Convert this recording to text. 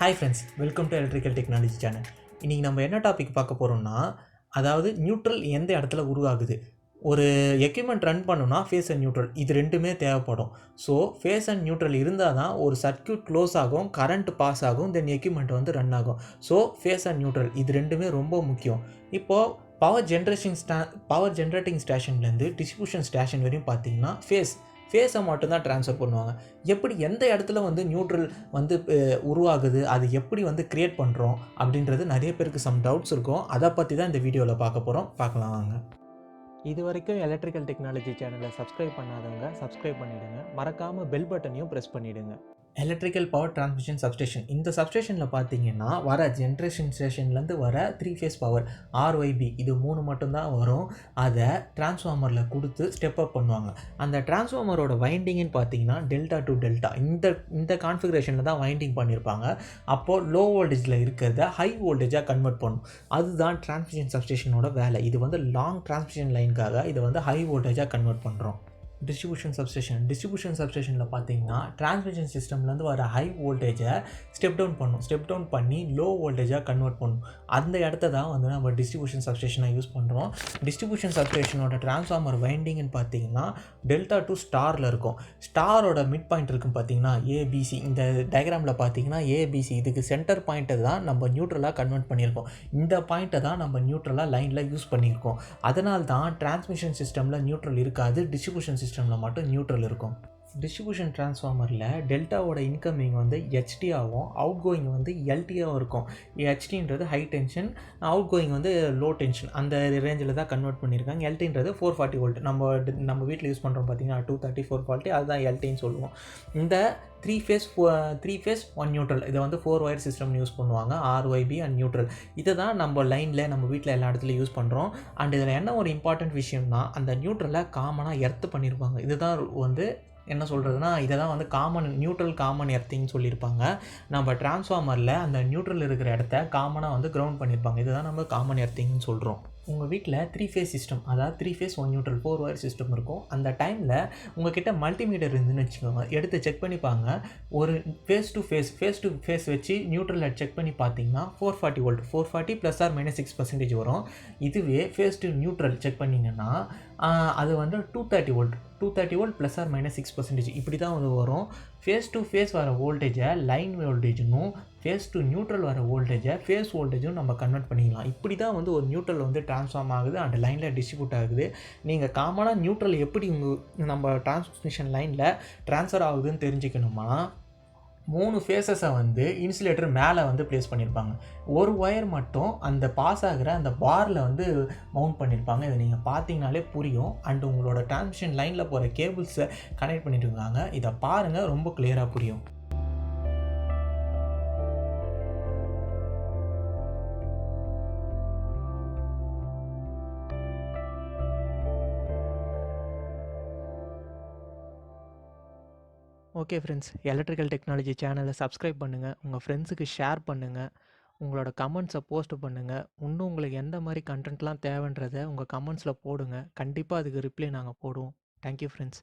Hi friends, welcome to electrical technology channel. இன்றைக்கி நம்ம என்ன டாபிக் பார்க்க போகிறோம்னா, அதாவது நியூட்ரல் எந்த இடத்துல உருவாகுது. ஒரு எக்யூப்மெண்ட் ரன் பண்ணணும்னா ஃபேஸ் அண்ட் நியூட்ரல் இது ரெண்டுமே தேவைப்படும். ஸோ ஃபேஸ் அண்ட் நியூட்ரல் இருந்தால் தான் ஒரு சர்க்யூட் க்ளோஸ் ஆகும், கரண்ட் பாஸ் ஆகும், தென் எக்யூப்மெண்ட் வந்து ரன் ஆகும். ஸோ ஃபேஸ் அண்ட் நியூட்ரல் இது ரெண்டுமே ரொம்ப முக்கியம். இப்போது பவர் ஜென்ரேட்டிங் ஸ்டேஷன்லேருந்து டிஸ்ட்ரிபியூஷன் ஸ்டேஷன் வரையும் பார்த்தீங்கன்னா ஃபேஸை மட்டும்தான் ட்ரான்ஸ்ஃபர் பண்ணுவாங்க. எப்படி எந்த இடத்துல வந்து நியூட்ரல் வந்து உருவாகுது, அது எப்படி வந்து க்ரியேட் பண்ணுறோம் அப்படின்றது நிறைய பேருக்கு சம் டவுட்ஸ் இருக்கும். அதை பற்றி தான் இந்த வீடியோவில் பார்க்க போகிறோம். பார்க்கலாம் வாங்க. இது வரைக்கும் எலக்ட்ரிக்கல் டெக்னாலஜி சேனலை சப்ஸ்கிரைப் பண்ணாதவங்க சப்ஸ்கிரைப் பண்ணிவிடுங்க. மறக்காமல் பெல் பட்டனையும் ப்ரெஸ் பண்ணிவிடுங்க. Electrical power transmission substation. இந்த சப்ஸ்டேஷனில் பார்த்தீங்கன்னா வர ஜென்ரேஷன் ஸ்டேஷன்லேருந்து வர 3 ஃபேஸ் பவர் RYB இது 3 மட்டும்தான் வரும். அதை டிரான்ஸ்ஃபார்மரில் கொடுத்து ஸ்டெப் அப் பண்ணுவாங்க. அந்த டிரான்ஸ்ஃபார்மரோட வைண்டிங்னு பார்த்தீங்கன்னா டெல்டா டு டெல்டா இந்த கான்ஃபிகரேஷனில் தான் வைண்டிங் பண்ணியிருப்பாங்க. அப்போது லோ வோல்டேஜில் இருக்கிறத ஹை வோல்டேஜாக கன்வெர்ட் பண்ணும். அதுதான் டிரான்ஸ்மிஷன் சப்ஸ்டேஷனோட வேலை. இது வந்து லாங் டிரான்ஸ்மிஷன் லைனுக்காக இதை வந்து ஹை வோல்டேஜாக கன்வெர்ட் பண்ணுறோம். டிஸ்ட்ரிபியூஷன் சப்ஸ்டேஷனில் பார்த்தீங்கன்னா டிரான்ஸ்மிஷன் சிஸ்டம்லேருந்து வர ஹை வோல்டேஜை ஸ்டெப் டவுன் பண்ணி லோ வோல்டேஜாக கன்வெர்ட் பண்ணும். அந்த இடத்த தான் வந்து நம்ம டிஸ்ட்ரிபியூஷன் சப்ஸ்டேஷனாக யூஸ் பண்ணுறோம். டிஸ்ட்ரிபியூஷன் சப்ஸ்டேஷனோட டிரான்ஸ்ஃபார்மர் வைண்டிங்னு பார்த்தீங்கன்னா டெல்டா டு ஸ்டாரில் இருக்கும். ஸ்டாரோட மிட் பாயிண்ட் இருக்குன்னு பார்த்தீங்கன்னா ABC. இந்த டயக்ராமில் பார்த்தீங்கன்னா ABC இதுக்கு சென்டர் பாயிண்ட்டை தான் நம்ம நியூட்ரலாக கன்வெர்ட் பண்ணியிருக்கோம். இந்த பாயிண்ட்டை தான் நம்ம நியூட்ரலாக லைனில் யூஸ் பண்ணியிருக்கோம். அதனால தான் டிரான்ஸ்மிஷன் சிஸ்டமில் நியூட்ரல் இருக்காது, டிஸ்ட்ரிபியூஷன் சிஸ்டமில் மட்டும் நியூட்ரல் இருக்கும். டிஸ்ட்ரிபியூஷன் டிரான்ஸ்ஃபார்மரில் டெல்டாவோட இன்கமிங் வந்து HT-ஆகவும் அவுட் கோயிங் வந்து LT-ஆகவும் இருக்கும். HT-ன்றது ஹை டென்ஷன், அவுட் கோயிங் வந்து லோ டென்ஷன், அந்த ரேஞ்சில் தான் கன்வெர்ட் பண்ணியிருக்காங்க. LT-ன்றது 440 வோல்ட். நம்ம வீட்டில் யூஸ் பண்ணுறோம் பார்த்தீங்கன்னா 230 440, அதுதான் LT-ன்னு சொல்லுவோம். இந்த 3 ஃபேஸ் 1 நியூட்ரல் இதை வந்து 4 ஒயர் சிஸ்டம் யூஸ் பண்ணுவாங்க. RYB அண்ட் நியூட்ரல் இதை தான் நம்ம லைனில் நம்ம வீட்டில் எல்லா இடத்துலையும் யூஸ் பண்ணுறோம். அண்ட் இதில் என்ன ஒரு இம்பார்ட்டன்ட் விஷயம்னா அந்த நியூட்ரலை காமனாக எர்த்து பண்ணியிருப்பாங்க. இதுதான் வந்து என்ன சொல்கிறதுனா இதை தான் வந்து காமன் எர்த்திங்னு சொல்லியிருப்பாங்க. நம்ம டிரான்ஸ்ஃபார்மரில் அந்த நியூட்ரல் இருக்கிற இடத்த காமனாக வந்து கிரவுண்ட் பண்ணியிருப்பாங்க. இதுதான் நம்ம காமன் எர்த்திங்னு சொல்கிறோம். உங்கள் வீட்டில் 3 ஃபேஸ் சிஸ்டம், அதாவது 3 ஃபேஸ் 1 நியூட்ரல் 4 ஒயர் சிஸ்டம் இருக்கும். அந்த டைமில் உங்கள்கிட்ட மல்டிமீட்டர் இருந்துன்னு வச்சுக்கோங்க. எடுத்து செக் பண்ணிப்பாங்க. ஒரு ஃபேஸ் டு ஃபேஸ் வச்சு நியூட்ரலில் செக் பண்ணி பார்த்தீங்கன்னா 440 வோல்ட் 440 ± 6% வரும். இதுவே ஃபேஸ் டு நியூட்ரல் செக் பண்ணிங்கன்னா அது வந்து 230 வோல்ட் ± 6% இப்படி தான் வந்து வரும். ஃபேஸ் டு ஃபேஸ் வர வோல்டேஜை லைன் வோல்டேஜும் ஃபேஸ் டு நியூட்ரல் வர வோல்டேஜை ஃபேஸ் வோல்டேஜும் நம்ம கன்வெர்ட் பண்ணிக்கலாம். இப்படி தான் வந்து ஒரு நியூட்ரல் வந்து ட்ரான்ஸ்ஃபார்ம் ஆகுது அண்ட் லைனில் டிஸ்ட்ரிபியூட் ஆகுது. நீங்கள் காமனாக நியூட்ரல் எப்படி நம்ம டிரான்ஸ்மிஷன் லைனில் ட்ரான்ஸ்ஃபர் ஆகுதுன்னு தெரிஞ்சுக்கணுமா, 3 ஃபேஸஸை வந்து இன்சுலேட்டர் மேலே வந்து ப்ளேஸ் பண்ணியிருப்பாங்க. ஒரு ஒயர் மட்டும் அந்த பாஸ் ஆகிற அந்த பாரில் வந்து மவுண்ட் பண்ணியிருப்பாங்க. இதை நீங்கள் பார்த்தீங்கனாலே புரியும். அண்ட் உங்களோட டிரான்ஸ்மிஷன் லைனில் போகிற கேபிள்ஸை கனெக்ட் பண்ணிட்டு இருக்காங்க. இதை பாருங்கள், ரொம்ப கிளியராக புரியும். ஓகே ஃப்ரெண்ட்ஸ், எலக்ட்ரிக்கல் டெக்னாலஜி சேனலை சப்ஸ்கிரைப் பண்ணுங்கள், உங்கள் ஃப்ரெண்ட்ஸுக்கு ஷேர் பண்ணுங்கள், உங்களோட கமெண்ட்ஸை போஸ்ட் பண்ணுங்கள். இன்னும் உங்களுக்கு எந்த மாதிரி கண்டென்ட்லாம் தேவைன்றதை உங்கள் கமெண்ட்ஸில் போடுங்க. கண்டிப்பாக அதுக்கு ரிப்ளை நாங்கள் போடுவோம். Thank you friends.